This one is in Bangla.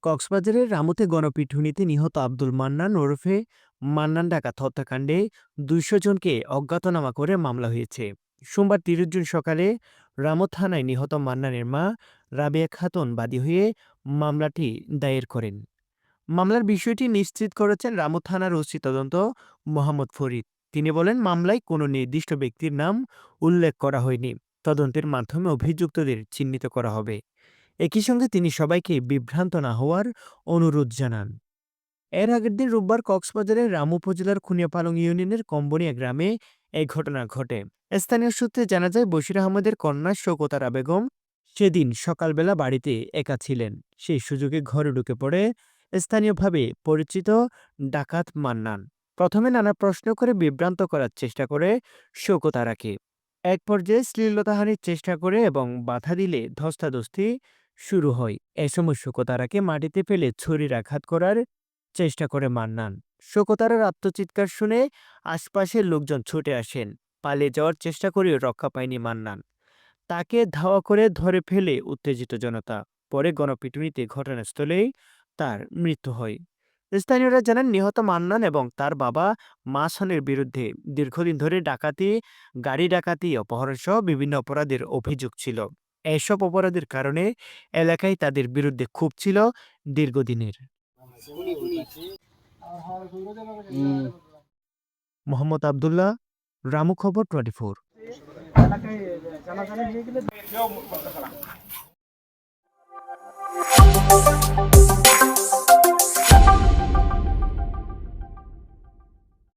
কক্সবাজারের রামুতে গণপিটুনিতে নিহত আব্দুল মান্নান ওরফে মান্নান ডাকাত হত্যাকাণ্ডে ২০০ জনকে অজ্ঞাতনামা করে মামলা হয়েছে। সোমবার ৩০ জুন সকালে রামু থানায় নিহত মান্নানের মা রাবেয়া খাতুন বাদী হয়ে মামলাটি দায়ের করেন। মামলার বিষয়টি নিশ্চিত করেছেন রামু থানার ওসি তদন্ত মোহাম্মদ ফরিদ। তিনি বলেন, মামলায় কোনো নির্দিষ্ট ব্যক্তির নাম উল্লেখ করা হয়নি। তদন্তের মাধ্যমে অভিযুক্তদের চিহ্নিত করা হবে। একই সঙ্গে তিনি সবাইকে বিভ্রান্ত না হওয়ার অনুরোধ জানান। এর আগের দিন রোববার কক্সবাজারের রামু উপজেলার খুনিয়াপালং ইউনিয়নের কম্বনিয়া গ্রামে এই ঘটনা ঘটে। স্থানীয় সূত্রে জানা যায়, বশির আহমেদের কন্যা শৌকতারা বেগম সেদিন সকালবেলা বাড়িতে একা ছিলেন। সেই সুযোগে ঘরে ঢুকে পড়ে স্থানীয়ভাবে পরিচিত ডাকাত মান্নান। প্রথমে নানা প্রশ্ন করে বিভ্রান্ত করার চেষ্টা করে শৌকতারাকে। এক পর্যায়ে শ্লীলতাহানির চেষ্টা করে এবং বাধা দিলে ধস্তাধস্তি শুরু হয়। এ সময় শোকতারাকে মাটিতে ফেলে ছুরির আঘাত করার চেষ্টা করে মান্নান। শোকতারার আত্মচিৎকার শুনে আশপাশের লোকজন ছুটে আসেন। পালিয়ে যাওয়ার চেষ্টা করেও রক্ষা পায়নি মান্নান। তাকে ধাওয়া করে ধরে ফেলে উত্তেজিত জনতা। পরে গণপিটুনিতে ঘটনাস্থলেই তার মৃত্যু হয়। স্থানীয়রা জানান, নিহত মান্নান এবং তার বাবা মাসনের বিরুদ্ধে দীর্ঘদিন ধরে ডাকাতি, গাড়ি ডাকাতি, অপহরণ সহ বিভিন্ন অপরাধের অভিযোগ ছিল। এসব অপরাধের কারণে এলাকায় তাদের বিরুদ্ধে ক্ষোভ ছিল দীর্ঘদিনের। মোহাম্মদ আবদুল্লাহ, রামু খবর 24।